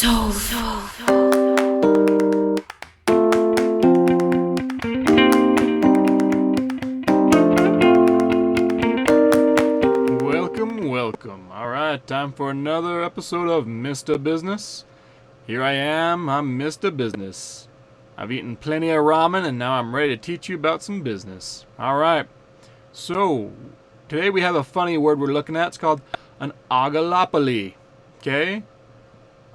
Welcome. Alright, time for another episode of Mr.Business. Here I am, I'm Mr. Business. I've eaten plenty of ramen and now I'm ready to teach you about some business. Alright, so today we have a funny word we're looking at. It's called an oligopoly. Okay?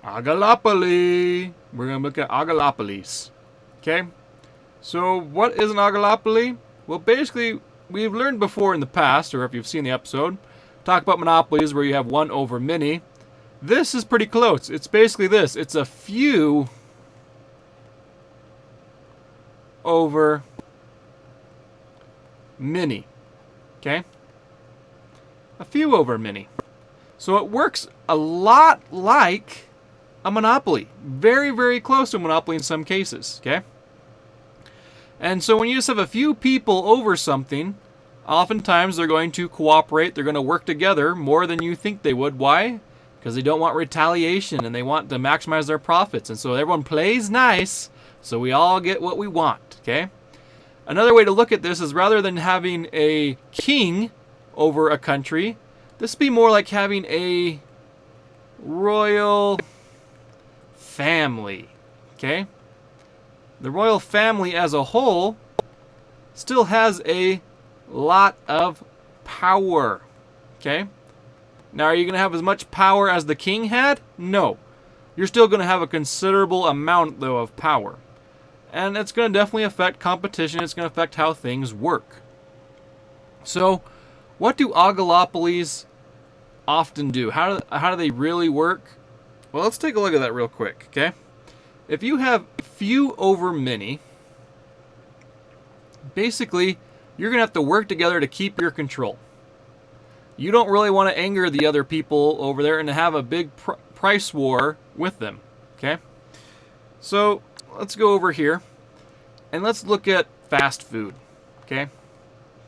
Oligopoly. We're going to look at oligopolies. Okay? So what is an oligopoly? Well, basically, we've learned before in the past, or if you've seen the episode, talk about monopolies where you have one over many. This is pretty close. It's basically this. It's a few over many. Okay? A few over many. So it works a lot like a monopoly. Very, very close to a monopoly in some cases. Okay? And so when you just have a few people over something, oftentimes they're going to cooperate. They're going to work together more than you think they would. Why? Because they don't want retaliation and they want to maximize their profits. And so everyone plays nice so we all get what we want. Okay? Another way to look at this is rather than having a king over a country, this would be more like having a royal family. Okay? The royal family as a whole still has a lot of power. Okay? Now, are you going to have as much power as the king had? No. You're still going to have a considerable amount, though, of power. And it's going to definitely affect competition. It's going to affect how things work. So, what do oligopolies often do? How do they really work? Well, let's take a look at that real quick, okay? If you have few over many, basically, you're going to have to work together to keep your control. You don't really want to anger the other people over there and to have a big price war with them, okay? So, let's go over here and let's look at fast food, okay?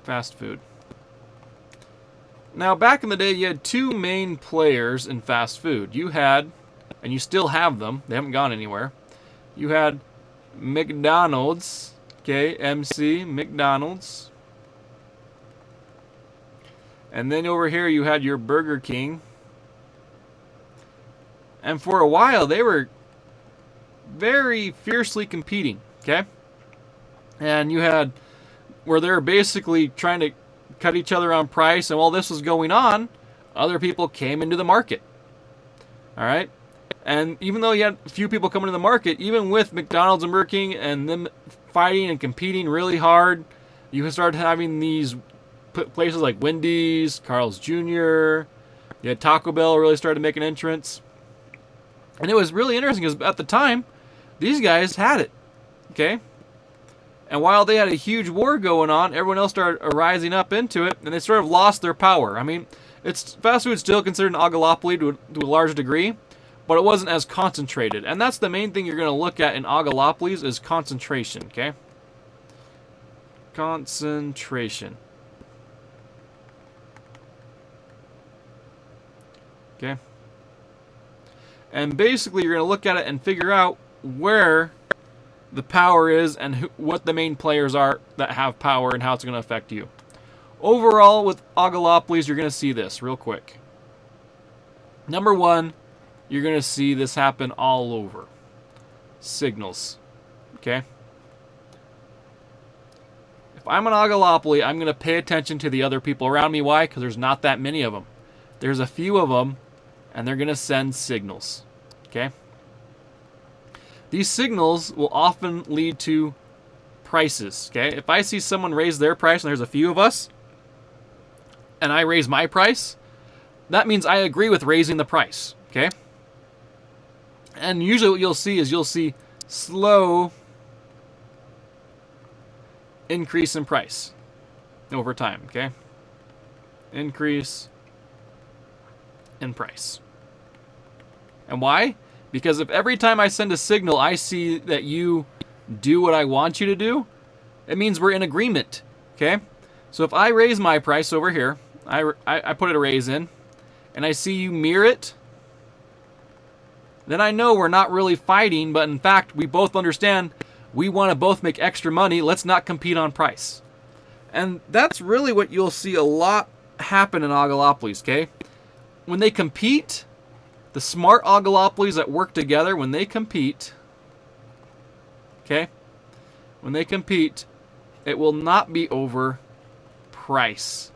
Fast food. Now, back in the day, you had two main players in fast food. You had, and you still have them, they haven't gone anywhere. You had McDonald's, okay, MC, McDonald's. And then over here you had your Burger King. And for a while they were very fiercely competing, okay? And you had where they were basically trying to cut each other on price, and while this was going on, other people came into the market. Alright? And even though you had a few people coming to the market, even with McDonald's and Burger King and them fighting and competing really hard, you started having these places like Wendy's, Carl's Jr., you had Taco Bell really started to make an entrance. And it was really interesting because at the time, these guys had it. Okay? And while they had a huge war going on, everyone else started rising up into it, and they sort of lost their power. I mean, fast food is still considered an oligopoly to a large degree, but it wasn't as concentrated. And that's the main thing you're going to look at in oligopolies is concentration, okay? Concentration. Okay? And basically you're going to look at it and figure out where the power is and what the main players are that have power and how it's going to affect you. Overall, with oligopolies, you're going to see this real quick. Number one, you're going to see this happen all over. Signals. Okay? If I'm an oligopoly, I'm going to pay attention to the other people around me. Why? Because there's not that many of them. There's a few of them, and they're going to send signals. Okay? These signals will often lead to prices. Okay? If I see someone raise their price, and there's a few of us, and I raise my price, that means I agree with raising the price. Okay? And usually what you'll see is slow increase in price over time. Okay? Increase in price. And why? Because if every time I send a signal I see that you do what I want you to do, it means we're in agreement. Okay? So if I raise my price over here, I put a raise in, and I see you mirror it, then I know we're not really fighting, but in fact, we both understand we want to both make extra money. Let's not compete on price. And that's really what you'll see a lot happen in oligopolies, okay? When they compete, the smart oligopolies that work together, when they compete, okay? When they compete, it will not be over price.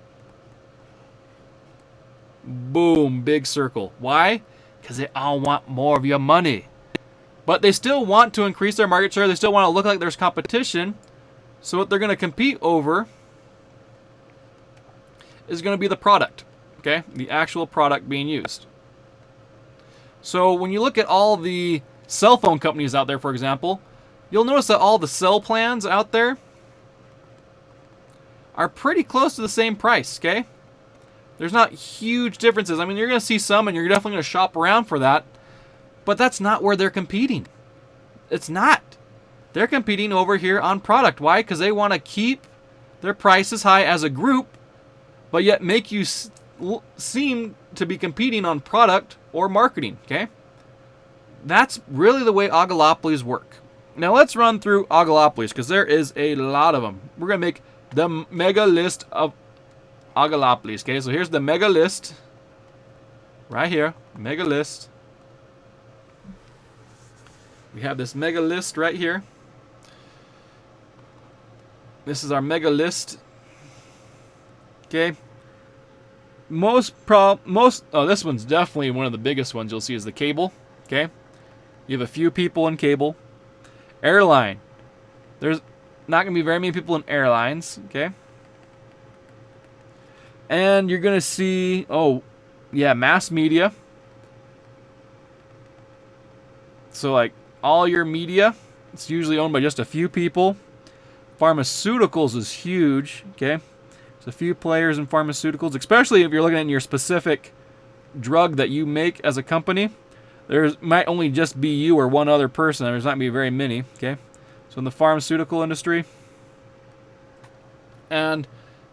Boom, big circle. Why? Because they all want more of your money. But they still want to increase their market share. They still want to look like there's competition. So what they're going to compete over is going to be the product. Okay? The actual product being used. So when you look at all the cell phone companies out there, for example, you'll notice that all the cell plans out there are pretty close to the same price, okay? There's not huge differences. I mean, you're going to see some, and you're definitely going to shop around for that. But that's not where they're competing. It's not. They're competing over here on product. Why? Because they want to keep their prices high as a group, but yet make you seem to be competing on product or marketing, okay? That's really the way oligopolies work. Now let's run through oligopolies, because there is a lot of them. We're going to make the mega list of oligopolies, okay? So here's the mega list. Right here. Mega list. We have this mega list right here. This is our mega list. Okay. This one's definitely one of the biggest ones you'll see is the cable. Okay. You have a few people in cable. Airline. There's not going to be very many people in airlines. Okay. And you're going to see, mass media. So like all your media, it's usually owned by just a few people. Pharmaceuticals is huge, okay? There's a few players in pharmaceuticals, especially if you're looking at your specific drug that you make as a company. There might only just be you or one other person. There's not going to be very many, okay? So in the pharmaceutical industry. And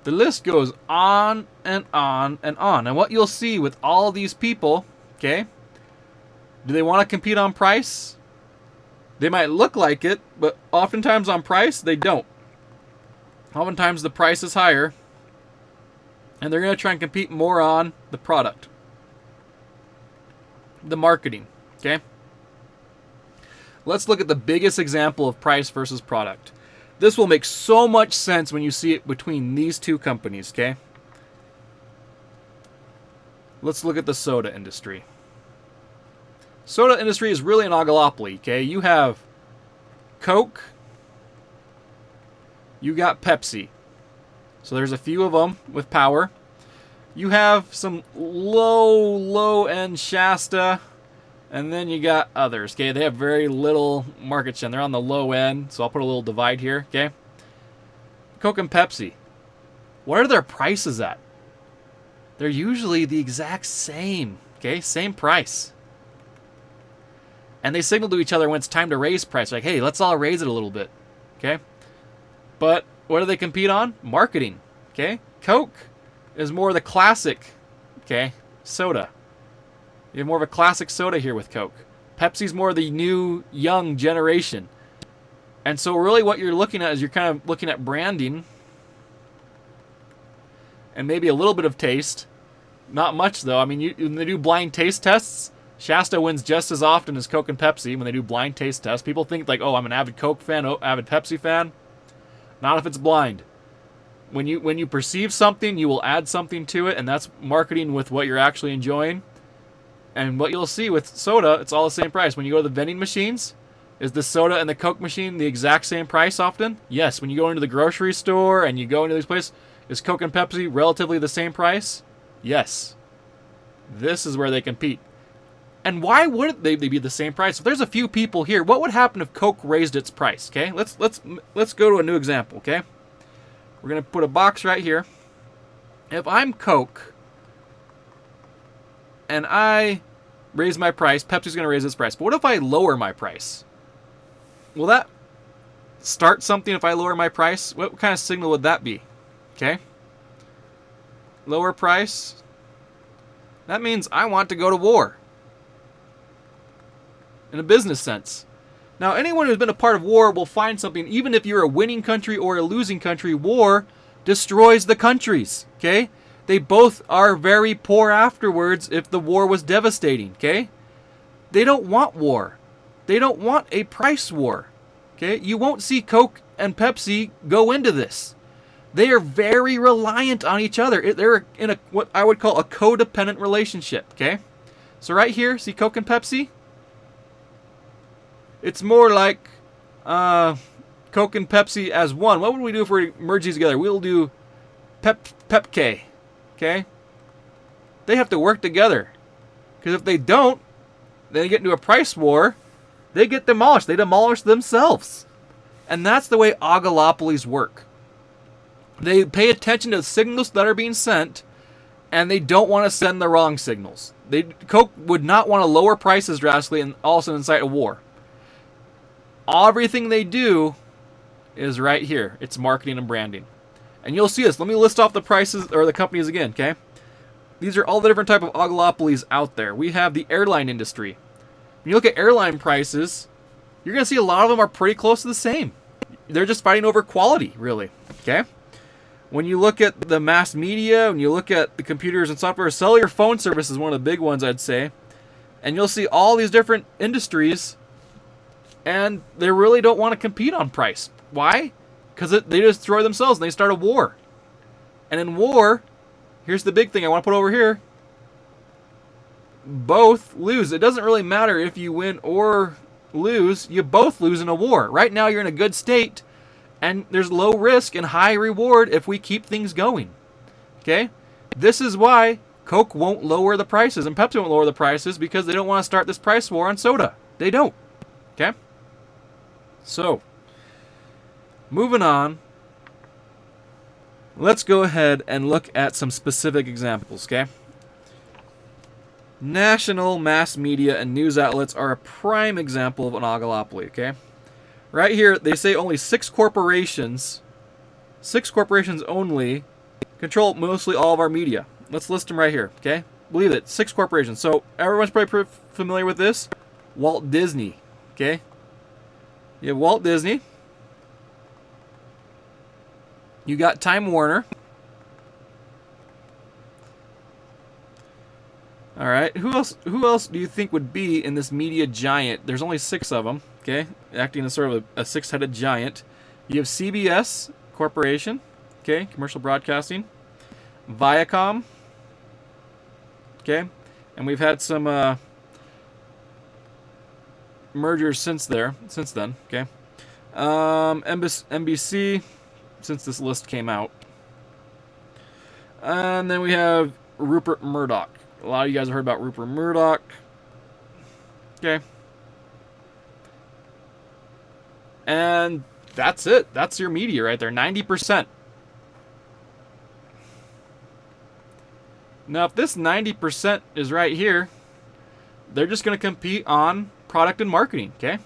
the list goes on and on and on. And what you'll see with all these people, okay? Do they want to compete on price? They might look like it, but oftentimes on price, they don't. Oftentimes the price is higher, and they're going to try and compete more on the product. The marketing, okay? Let's look at the biggest example of price versus product. This will make so much sense when you see it between these two companies, okay? Let's look at the soda industry. Soda industry is really an oligopoly, okay? You have Coke, you got Pepsi. So there's a few of them with power. You have some low-end Shasta, and then you got others, okay? They have very little market share. They're on the low end, so I'll put a little divide here, okay? Coke and Pepsi. What are their prices at? They're usually the exact same, okay? Same price. And they signal to each other when it's time to raise price. Like, hey, let's all raise it a little bit. Okay? But what do they compete on? Marketing. Okay? Coke is more the classic, okay, soda. You have more of a classic soda here with Coke. Pepsi's more the new, young generation. And so really what you're looking at is you're kind of looking at branding and maybe a little bit of taste. Not much, though. I mean, when they do blind taste tests, Shasta wins just as often as Coke and Pepsi when they do blind taste tests. People think like, oh, I'm an avid Coke fan, avid Pepsi fan. Not if it's blind. When you perceive something, you will add something to it, and that's marketing with what you're actually enjoying. And what you'll see with soda, it's all the same price. When you go to the vending machines, is the soda and the Coke machine the exact same price often? Yes. When you go into the grocery store and you go into these places, is Coke and Pepsi relatively the same price? Yes. This is where they compete. And why wouldn't they be the same price? If there's a few people here, what would happen if Coke raised its price? Okay, let's go to a new example. Okay, we're gonna put a box right here. If I'm Coke and I raise my price, Pepsi's gonna raise its price. But what if I lower my price? Will that start something if I lower my price? What kind of signal would that be? Okay, lower price. That means I want to go to war. in a business sense. Now, anyone who's been a part of war will find something, even if you're a winning country or a losing country, war destroys the countries, okay? They both are very poor afterwards if the war was devastating, okay? They don't want war. They don't want a price war, okay? You won't see Coke and Pepsi go into this. They are very reliant on each other. They're in a what I would call a codependent relationship, okay? So right here, see Coke and Pepsi? It's more like Coke and Pepsi as one. What would we do if we merge these together? We'll do Pepke, okay? They have to work together. Because if they don't, they get into a price war, they get demolished. They demolish themselves. And that's the way oligopolies work. They pay attention to the signals that are being sent, and they don't want to send the wrong signals. Coke would not want to lower prices drastically and all of a sudden incite a war. Everything they do is right here. It's marketing and branding. And you'll see this. Let me list off the prices or the companies again, okay? These are all the different type of oligopolies out there. We have the airline industry. When you look at airline prices, you're going to see a lot of them are pretty close to the same. They're just fighting over quality, really, okay? When you look at the mass media, when you look at the computers and software, cellular phone service is one of the big ones, I'd say. And you'll see all these different industries, and they really don't want to compete on price. Why? Because they destroy themselves and they start a war. And in war, here's the big thing I want to put over here. Both lose. It doesn't really matter if you win or lose. You both lose in a war. Right now you're in a good state, and there's low risk and high reward if we keep things going. Okay? This is why Coke won't lower the prices and Pepsi won't lower the prices, because they don't want to start this price war on soda. They don't. Okay? So, moving on, let's go ahead and look at some specific examples, okay? National mass media and news outlets are a prime example of an oligopoly, okay? Right here, they say only 6 corporations only, control mostly all of our media. Let's list them right here, okay? Believe it, 6 corporations. So, everyone's probably familiar with this. Walt Disney, okay? You have Walt Disney. You got Time Warner. All right. Who else do you think would be in this media giant? There's only 6 of them, okay? Acting as sort of a 6-headed giant. You have CBS Corporation, okay? Commercial broadcasting. Viacom, okay? And we've had some mergers since then, okay? NBC, since this list came out. And then we have Rupert Murdoch. A lot of you guys have heard about Rupert Murdoch. Okay. And that's it. That's your media right there. 90%. Now, if this 90% is right here, they're just going to compete on product and marketing, okay?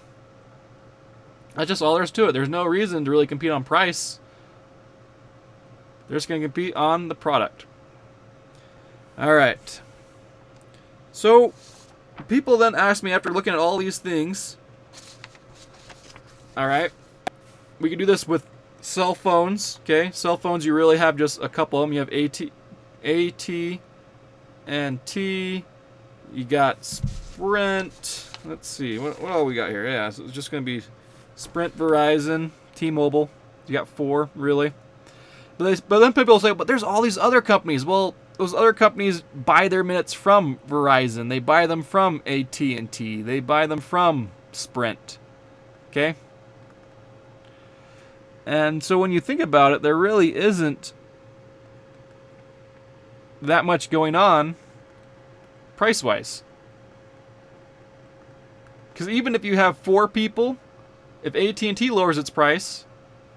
That's just all there is to it. There's no reason to really compete on price. They're just going to compete on the product. All right. So, people then ask me, after looking at all these things, all right, we can do this with cell phones, okay? Cell phones, you really have just a couple of them. You have AT&T, you got Sprint. Let's see, what all we got here? Yeah, so it's just going to be Sprint, Verizon, T-Mobile. You got 4, really. But then people say, but there's all these other companies. Well, those other companies buy their minutes from Verizon. They buy them from AT&T. They buy them from Sprint. Okay? And so when you think about it, there really isn't that much going on price-wise. Because even if you have 4 people, if AT&T lowers its price,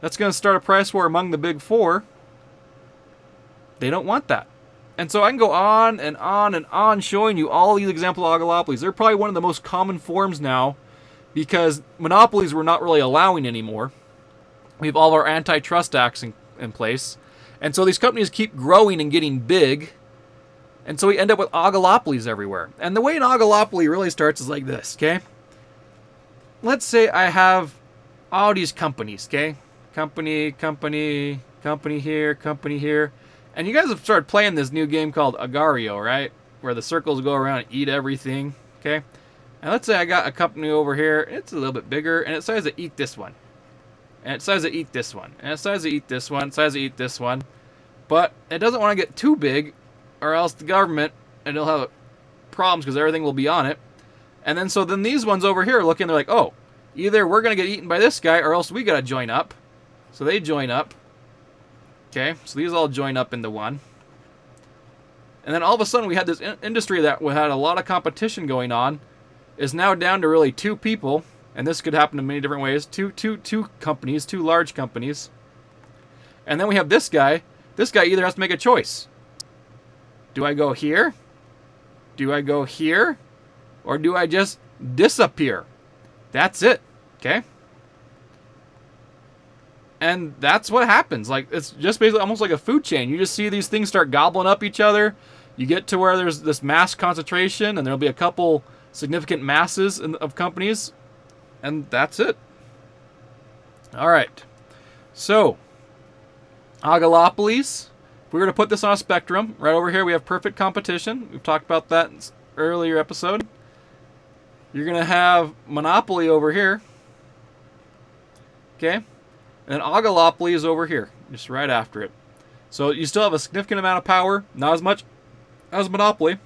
that's going to start a price war among the big 4. They don't want that. And so I can go on and on and on showing you all these example oligopolies. They're probably one of the most common forms now, because monopolies we're not really allowing anymore. We have all of our antitrust acts in place. And so these companies keep growing and getting big. And so we end up with oligopolies everywhere. And the way an oligopoly really starts is like this, okay? let's say I have all these companies, okay? Company here. And you guys have started playing this new game called Agario, right? Where the circles go around and eat everything, okay? And let's say I got a company over here, it's a little bit bigger, and it decides to eat this one. And it decides to eat this one. And it decides to eat this one, it decides to eat this one. But it doesn't want to get too big, or else the government, and it'll have problems because everything will be on it. And then so then these ones over here are looking, they're like, oh, either we're going to get eaten by this guy, or else we got to join up. So they join up. Okay, so these all join up into one. And then all of a sudden we had this industry that had a lot of competition going on, is now down to really 2 people, and this could happen in many different ways. Two companies, 2 large companies. And then we have this guy. This guy either has to make a choice. Do I go here? Do I go here? Or do I just disappear? That's it, okay? And that's what happens. Like, it's just basically almost like a food chain. You just see these things start gobbling up each other. You get to where there's this mass concentration, and there'll be a couple significant masses of companies, and that's it. All right. So, oligopolies. If we were to put this on a spectrum, right over here we have perfect competition. We've talked about that in an earlier episode. You're going to have monopoly over here. Okay? And then oligopoly is over here, just right after it. So you still have a significant amount of power, not as much as monopoly.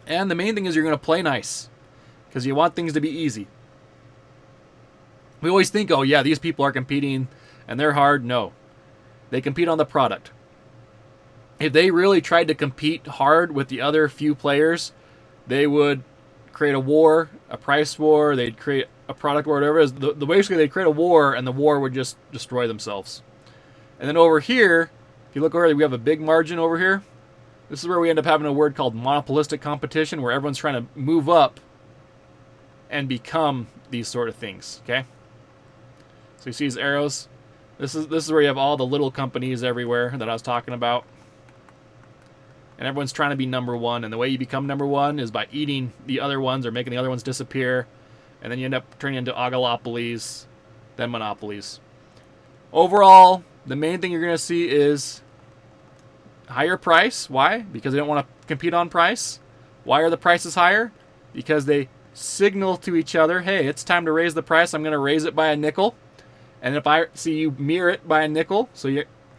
And the main thing is you're going to play nice, because you want things to be easy. We always think, oh yeah, these people are competing and they're hard. No. They compete on the product. If they really tried to compete hard with the other few players, they would create a war, a price war, they'd create a product war, whatever it is. Basically, they'd create a war, and the war would just destroy themselves. And then over here, if you look over, we have a big margin over here. This is where we end up having a word called monopolistic competition, where everyone's trying to move up and become these sort of things, okay? So you see these arrows? This is where you have all the little companies everywhere that I was talking about. And everyone's trying to be number one, and the way you become number one is by eating the other ones or making the other ones disappear, and then you end up turning into oligopolies, then monopolies. Overall, the main thing you're going to see is higher price. Why? Because they don't want to compete on price. Why are the prices higher? Because they signal to each other, hey, it's time to raise the price. I'm going to raise it by a nickel. And if I see you mirror it by a nickel,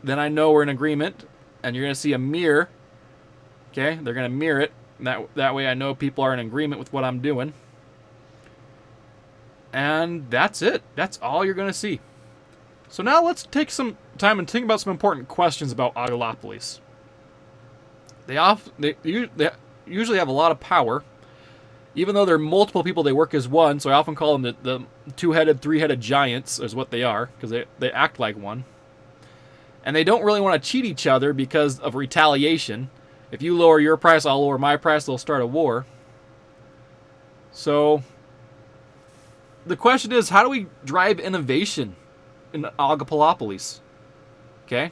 then I know we're in agreement, and you're going to see a mirror. Okay, they're going to mirror it. That way I know people are in agreement with what I'm doing. And that's it. That's all you're going to see. So now let's take some time and think about some important questions about oligopolies. They usually have a lot of power. Even though there are multiple people, they work as one. So I often call them the 2-headed, 3-headed giants is what they are, because they act like one. And they don't really want to cheat each other because of retaliation. If you lower your price, I'll lower my price, they'll start a war. So the question is, how do we drive innovation in oligopolies? Okay?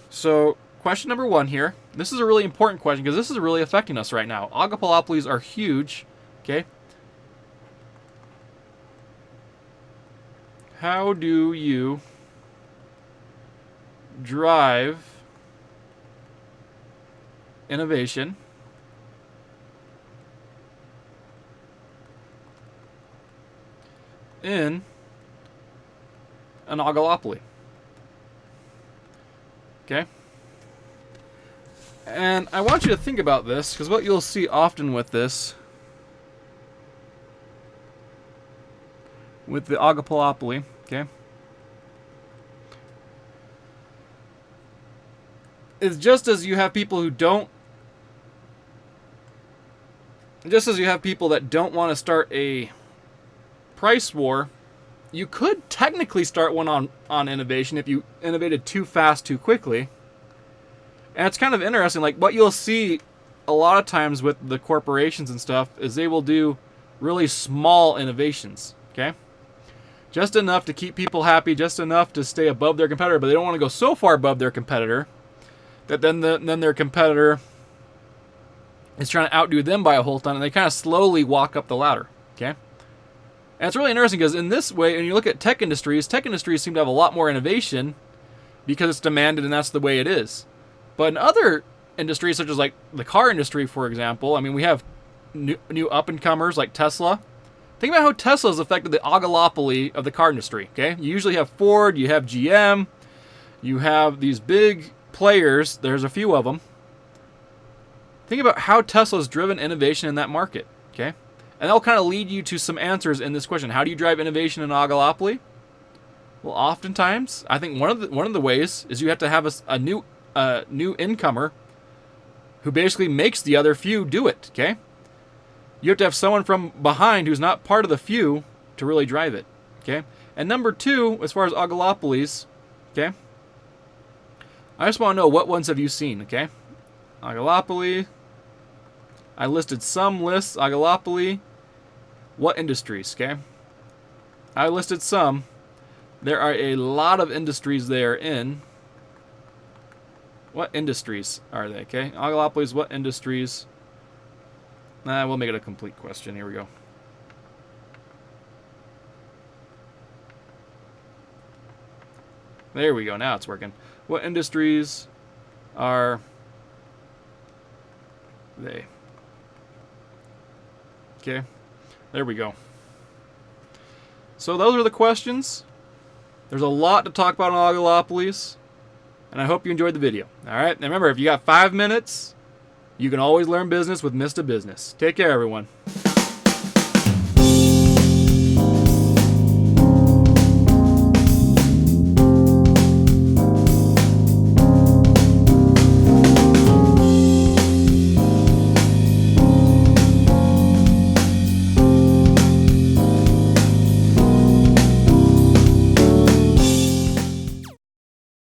So question number 1 here. This is a really important question because this is really affecting us right now. Oligopolies are huge. Okay? How do you drive innovation in an oligopoly? Okay? And I want you to think about this, because what you'll see often with this, with the oligopoly, okay, is just as you have people who don't, just as you have people that don't want to start a price war, you could technically start one on innovation if you innovated too fast, too quickly. And it's kind of interesting, like what you'll see a lot of times with the corporations and stuff is they will do really small innovations, okay? Just enough to keep people happy, just enough to stay above their competitor, but they don't want to go so far above their competitor that then their competitor is trying to outdo them by a whole ton, and they kind of slowly walk up the ladder, okay? And it's really interesting because in this way, when you look at tech industries seem to have a lot more innovation because it's demanded and that's the way it is. But in other industries, such as like the car industry, for example, I mean, we have new up-and-comers like Tesla. Think about how Tesla has affected the oligopoly of the car industry, okay? You usually have Ford, you have GM, you have these big players. There's a few of them. Think about how Tesla's driven innovation in that market, okay? And that'll kind of lead you to some answers in this question. How do you drive innovation in an oligopoly? Well, oftentimes, I think one of the ways is you have to have a new incomer who basically makes the other few do it, okay? You have to have someone from behind who's not part of the few to really drive it, okay? And number two, as far as oligopolies, okay? I just want to know, what ones have you seen, okay? Oligopoly. I listed some lists. Oligopoly. What industries, okay? I listed some. There are a lot of industries there in. What industries are they, okay? Oligopolies, what industries? We'll make it a complete question. Here we go. There we go. Now it's working. What industries are they? Okay. There we go. So those are the questions. There's a lot to talk about on oligopolies, and I hope you enjoyed the video. All right. And remember, if you got 5 minutes, you can always learn business with Mr.Business. Take care, everyone.